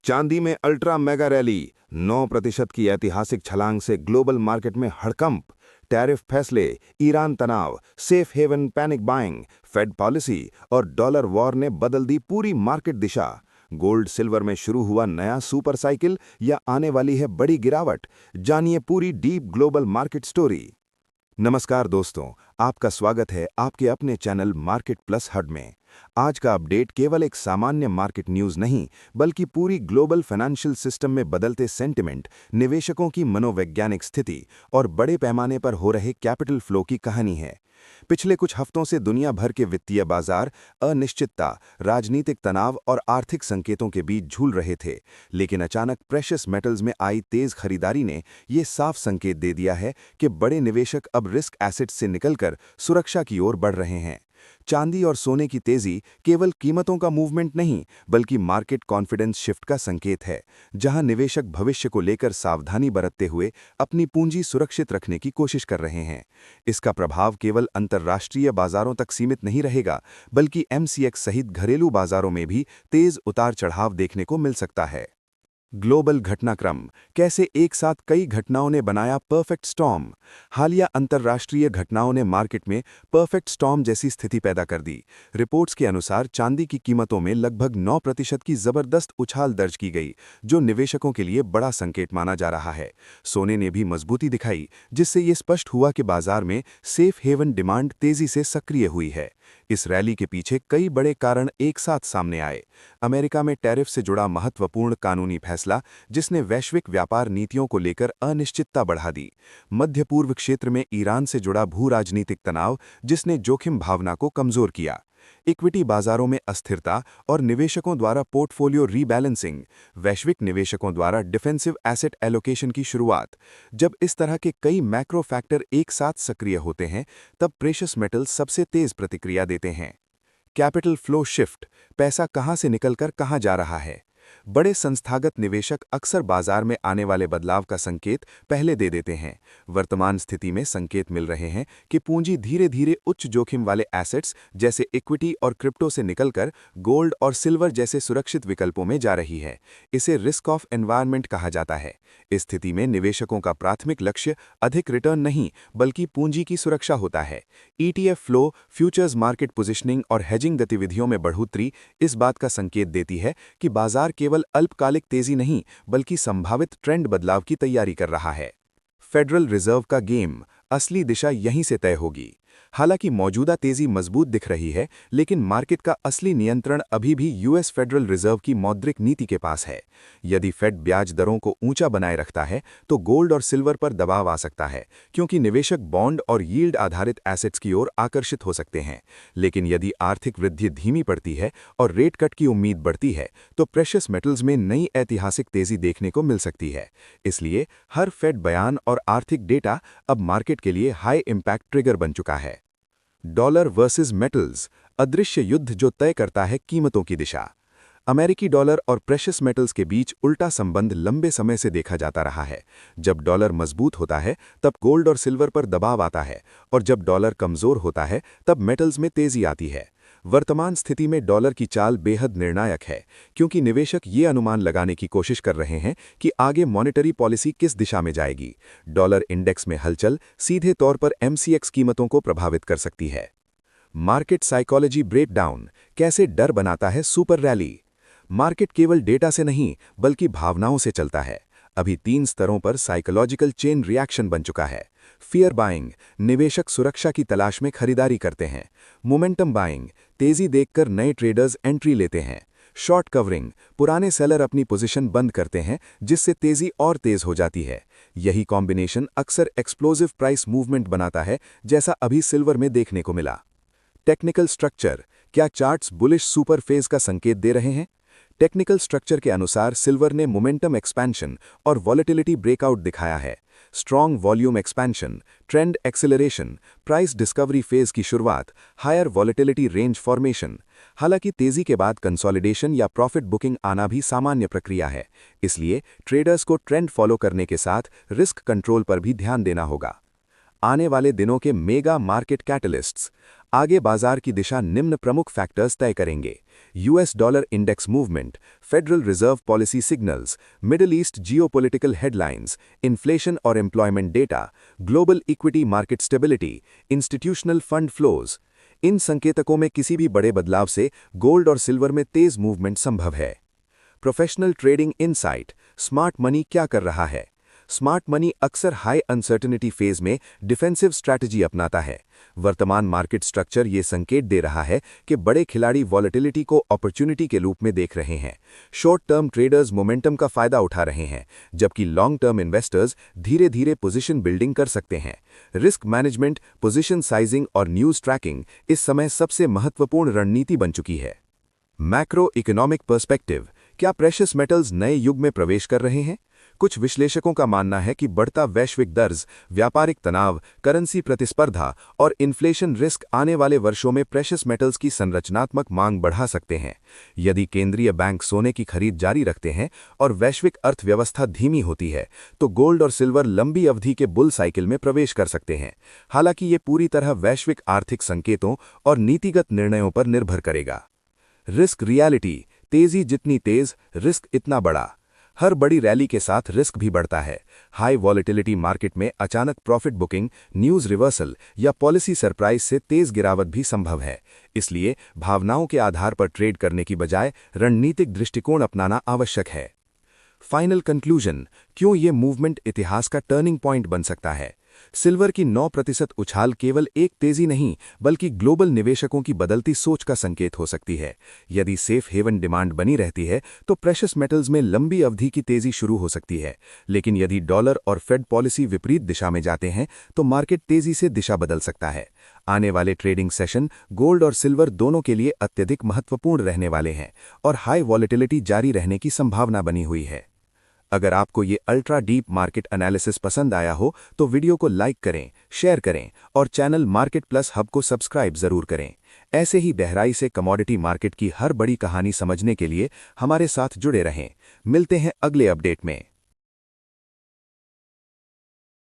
चांदी में ultra mega rally, 9% की ऐतिहासिक छलांग से ग्लोबल मार्केट में हड़कंप। टैरिफ फैसले, ईरान तनाव, safe haven panic buying, Fed policy और डॉलर वॉर ने बदल दी पूरी मार्केट दिशा। गोल्ड सिल्वर में शुरू हुआ नया सुपर साइकिल या आने वाली है बड़ी गिरावट? जानिए पूरी डीप ग्लोबल मार्केट स्टोरी। नमस्कार दोस्तों, आपका स्वागत है आपके अपने चैनल मार्केट प्लस हड में। आज का अपडेट केवल एक सामान्य मार्केट न्यूज़ नहीं, बल्कि पूरी ग्लोबल फाइनेंशियल सिस्टम में बदलते सेंटिमेंट, निवेशकों की मनोवैज्ञानिक स्थिति और बड़े पैमाने पर हो रहे कैपिटल फ्लो की कहानी है। पिछले कुछ हफ्तों से दुनिया भर के वित्तीय बाजार अनिश्चितता, राजनीतिक तनाव और आर्थिक संकेतों के बीच झूल रहे थे, लेकिन अचानक प्रेशियस मेटल्स में आई तेज खरीदारी ने ये साफ संकेत दे दिया है कि बड़े निवेशक अब रिस्क एसेट्स से निकलकर सुरक्षा की ओर बढ़ रहे हैं। चांदी और सोने की तेजी केवल कीमतों का मूवमेंट नहीं, बल्कि मार्केट कॉन्फिडेंस शिफ्ट का संकेत है, जहां निवेशक भविष्य को लेकर सावधानी बरतते हुए अपनी पूंजी सुरक्षित रखने की कोशिश कर रहे हैं। इसका प्रभाव केवल अंतर्राष्ट्रीय बाजारों तक सीमित नहीं रहेगा, बल्कि एमसीएक्स सहित घरेलू बाजारों में भी तेज उतार चढ़ाव देखने को मिल सकता है। ग्लोबल घटनाक्रम, कैसे एक साथ कई घटनाओं ने बनाया परफेक्ट स्टॉर्म। हालिया अंतर्राष्ट्रीय घटनाओं ने मार्केट में परफेक्ट स्टॉर्म जैसी स्थिति पैदा कर दी। रिपोर्ट्स के अनुसार चांदी की कीमतों में लगभग 9% की जबरदस्त उछाल दर्ज की गई, जो निवेशकों के लिए बड़ा संकेत माना जा रहा है। सोने ने भी मजबूती दिखाई, जिससे ये स्पष्ट हुआ कि बाजार में सेफ हेवन डिमांड तेजी से सक्रिय हुई है। इस रैली के पीछे कई बड़े कारण एक साथ सामने आए। अमेरिका में टैरिफ से जुड़ा महत्वपूर्ण कानूनी फैसला, जिसने वैश्विक व्यापार नीतियों को लेकर अनिश्चितता बढ़ा दी। मध्य पूर्व क्षेत्र में ईरान से जुड़ा भू राजनीतिक तनाव, जिसने जोखिम भावना को कमजोर किया। इक्विटी बाजारों में अस्थिरता और निवेशकों द्वारा पोर्टफोलियो रीबैलेंसिंग, वैश्विक निवेशकों द्वारा डिफेंसिव एसेट एलोकेशन की शुरुआत। जब इस तरह के कई मैक्रो फैक्टर एक साथ सक्रिय होते हैं, तब प्रेशियस मेटल्स सबसे तेज प्रतिक्रिया देते हैं। कैपिटल फ्लो शिफ्ट, पैसा कहां से निकलकर कहां जा रहा है। बड़े संस्थागत निवेशक अक्सर बाजार में आने वाले बदलाव का संकेत पहले दे देते हैं। वर्तमान स्थिति में संकेत मिल रहे हैं कि पूंजी धीरे धीरे उच्च जोखिम वाले एसेट्स जैसे इक्विटी और क्रिप्टो से निकलकर गोल्ड और सिल्वर जैसे सुरक्षित विकल्पों में जा रही है। इसे रिस्क ऑफ एनवायरनमेंट कहा जाता है। इस स्थिति में निवेशकों का प्राथमिक लक्ष्य अधिक रिटर्न नहीं, बल्कि पूंजी की सुरक्षा होता है। ETF flow, futures market positioning और हेजिंग गतिविधियों में बढ़ोतरी इस बात का संकेत देती है कि बाजार केवल अल्पकालिक तेजी नहीं, बल्कि संभावित ट्रेंड बदलाव की तैयारी कर रहा है। फेडरल रिजर्व का गेम, असली दिशा यहीं से तय होगी। हालांकि मौजूदा तेजी मजबूत दिख रही है, लेकिन मार्केट का असली नियंत्रण अभी भी यूएस फेडरल रिजर्व की मौद्रिक नीति के पास है। यदि फेड ब्याज दरों को ऊंचा बनाए रखता है, तो गोल्ड और सिल्वर पर दबाव आ सकता है, क्योंकि निवेशक बॉन्ड और यील्ड आधारित एसेट्स की ओर आकर्षित हो सकते हैं। लेकिन यदि आर्थिक वृद्धि धीमी पड़ती है और रेट कट की उम्मीद बढ़ती है, तो प्रेशियस मेटल्स में नई ऐतिहासिक तेजी देखने को मिल सकती है। इसलिए हर फेड बयान और आर्थिक डेटा अब मार्केट के लिए हाई इम्पैक्ट ट्रिगर बन चुका है। डॉलर वर्सेस मेटल्स, अदृश्य युद्ध जो तय करता है कीमतों की दिशा। अमेरिकी डॉलर और प्रेशियस मेटल्स के बीच उल्टा संबंध लंबे समय से देखा जाता रहा है। जब डॉलर मजबूत होता है, तब गोल्ड और सिल्वर पर दबाव आता है, और जब डॉलर कमजोर होता है, तब मेटल्स में तेजी आती है। वर्तमान स्थिति में डॉलर की चाल बेहद निर्णायक है, क्योंकि निवेशक ये अनुमान लगाने की कोशिश कर रहे हैं कि आगे मॉनेटरी पॉलिसी किस दिशा में जाएगी। डॉलर इंडेक्स में हलचल सीधे तौर पर एमसीएक्स कीमतों को प्रभावित कर सकती है। मार्केट साइकोलॉजी ब्रेकडाउन, कैसे डर बनाता है सुपर रैली। मार्केट केवल डेटा से नहीं, बल्कि भावनाओं से चलता है। अभी 3 स्तरों पर साइकोलॉजिकल चेन रिएक्शन बन चुका है। फियर बाइंग, निवेशक सुरक्षा की तलाश में खरीदारी करते हैं। मोमेंटम बाइंग, तेजी देखकर नए ट्रेडर्स एंट्री लेते हैं। शॉर्ट कवरिंग, पुराने सेलर अपनी पोजीशन बंद करते हैं, जिससे तेजी और तेज हो जाती है। यही कॉम्बिनेशन अक्सर एक्सप्लोजिव प्राइस मूवमेंट बनाता है, जैसा अभी सिल्वर में देखने को मिला। टेक्निकल स्ट्रक्चर, क्या चार्ट्स बुलिश सुपर फेज का संकेत दे रहे हैं? टेक्निकल स्ट्रक्चर के अनुसार सिल्वर ने मोमेंटम एक्सपेंशन और वॉलेटिलिटी ब्रेकआउट दिखाया है। Strong volume expansion, trend acceleration, price discovery phase की शुरुआत, हायर वॉलेटिलिटी रेंज फॉर्मेशन। हालांकि तेजी के बाद कंसोलिडेशन या प्रॉफिट बुकिंग आना भी सामान्य प्रक्रिया है, इसलिए ट्रेडर्स को ट्रेंड फॉलो करने के साथ रिस्क कंट्रोल पर भी ध्यान देना होगा। आने वाले दिनों के मेगा मार्केट कैटलिस्ट्स। आगे बाजार की दिशा निम्न प्रमुख फैक्टर्स तय करेंगे: US dollar index movement, federal reserve policy signals, middle east geopolitical headlines, inflation और employment data, global equity market stability, institutional fund flows. इन संकेतकों में किसी भी बड़े बदलाव से गोल्ड और सिल्वर में तेज मूवमेंट संभव है। Professional trading insight. Smart money क्या कर रहा है? स्मार्ट मनी अक्सर हाई अनसर्टेनिटी फेज में डिफेंसिव स्ट्रैटेजी अपनाता है। वर्तमान मार्केट स्ट्रक्चर ये संकेत दे रहा है कि बड़े खिलाड़ी वॉलेटिलिटी को अपॉर्चुनिटी के रूप में देख रहे हैं। शॉर्ट टर्म ट्रेडर्स मोमेंटम का फायदा उठा रहे हैं, जबकि लॉन्ग टर्म इन्वेस्टर्स धीरे धीरे पोजीशन बिल्डिंग कर सकते हैं। रिस्क मैनेजमेंट, पोजीशन साइजिंग और न्यूज ट्रैकिंग इस समय सबसे महत्वपूर्ण रणनीति बन चुकी है। Macro economic perspective. क्या प्रेशियस मेटल्स नए युग में प्रवेश कर रहे हैं? कुछ विश्लेषकों का मानना है कि बढ़ता वैश्विक दर्ज, व्यापारिक तनाव, करेंसी प्रतिस्पर्धा और इन्फ्लेशन रिस्क आने वाले वर्षों में प्रेशियस मेटल्स की संरचनात्मक मांग बढ़ा सकते हैं। यदि केंद्रीय बैंक सोने की खरीद जारी रखते हैं और वैश्विक अर्थव्यवस्था धीमी होती है, तो गोल्ड और सिल्वर लंबी अवधि के बुल साइकिल में प्रवेश कर सकते हैं। हालांकि ये पूरी तरह वैश्विक आर्थिक संकेतों और नीतिगत निर्णयों पर निर्भर करेगा। Risk reality. तेजी जितनी तेज, रिस्क इतना बड़ा। हर बड़ी रैली के साथ रिस्क भी बढ़ता है। हाई वॉलेटिलिटी मार्केट में अचानक प्रॉफिट बुकिंग, न्यूज रिवर्सल या पॉलिसी सरप्राइज से तेज गिरावट भी संभव है। इसलिए भावनाओं के आधार पर ट्रेड करने की बजाय रणनीतिक दृष्टिकोण अपनाना आवश्यक है। Final conclusion. क्यों ये मूवमेंट इतिहास का टर्निंग पॉइंट बन सकता है? सिल्वर की 9% उछाल केवल एक तेजी नहीं, बल्कि ग्लोबल निवेशकों की बदलती सोच का संकेत हो सकती है। यदि सेफ हेवन डिमांड बनी रहती है, तो प्रेशियस मेटल्स में लंबी अवधि की तेजी शुरू हो सकती है। लेकिन यदि डॉलर और फेड पॉलिसी विपरीत दिशा में जाते हैं, तो मार्केट तेजी से दिशा बदल सकता है। आने वाले ट्रेडिंग सेशन गोल्ड और सिल्वर दोनों के लिए अत्यधिक महत्वपूर्ण रहने वाले हैं और हाई वॉलेटिलिटी जारी रहने की संभावना बनी हुई है। अगर आपको ये अल्ट्रा डीप मार्केट एनालिसिस पसंद आया हो तो वीडियो को लाइक करें, शेयर करें और चैनल मार्केट प्लस हब को सब्सक्राइब जरूर करें। ऐसे ही गहराई से कमोडिटी मार्केट की हर बड़ी कहानी समझने के लिए हमारे साथ जुड़े रहें। मिलते हैं अगले अपडेट में।